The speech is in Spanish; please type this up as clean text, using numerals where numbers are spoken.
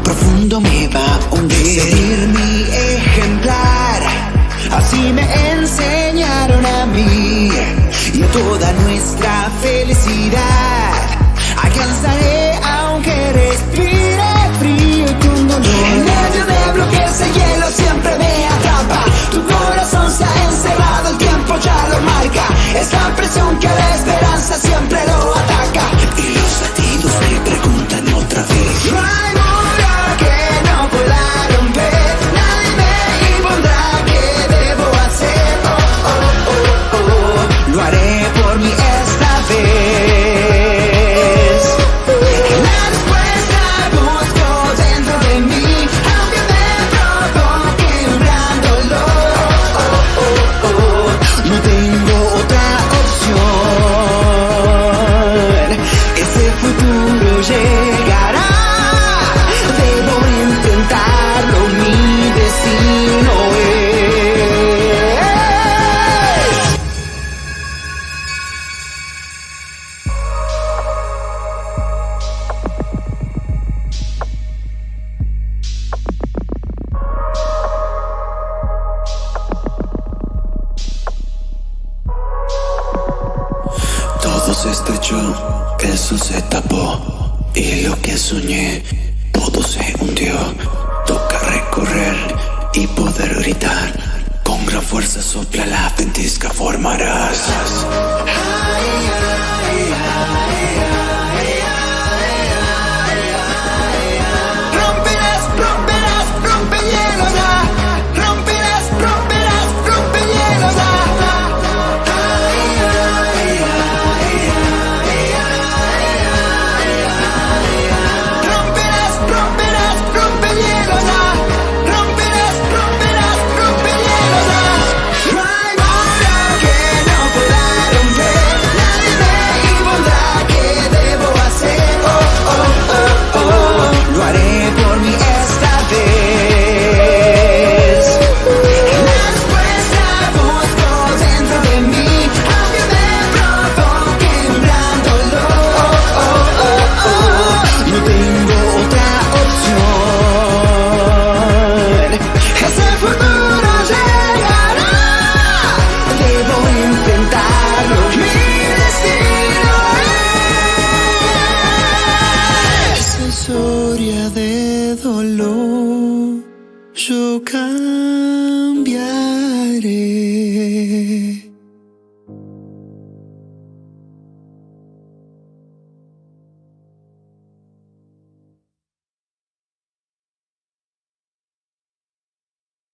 profundo me va a hundir. Seguir mi ejemplar, así me enseñaron a mí. Y a toda nuestra felicidad alcanzaré aunque respire frío y con dolor. En medio de bloques el hielo siempre me atrapa. Tu corazón se ha encerrado, el tiempo ya lo marca. Es la presión que la esperanza siempre lo ataca. Y los latidos me preguntan otra vez. No hay muro que no pueda romper. Nadie me impondrá qué debo hacer. Oh, oh, oh, oh. Lo haré por mí esta vez. La respuesta busco dentro de mí, aunque me provoque un gran dolor. Oh, oh, oh. No tengo otra opción. Ese futuro llegará. Debo intentarlo, mi destino es. Todo se estrechó, el sol se tapó y lo que soñé, todo se hundió. Toca recorrer y poder gritar. Con gran fuerza sopla la ventisca, formarás. Romperás, romperás, rompehielos, romperás, romperás, rompehielos. Romperás, romperás, rompehielos, romperás, romperás, rompehielos. No hay muro que no pueda romper. Nadie me impondrá qué debo hacer. Oh, oh, oh, oh. Lo haré por mí esta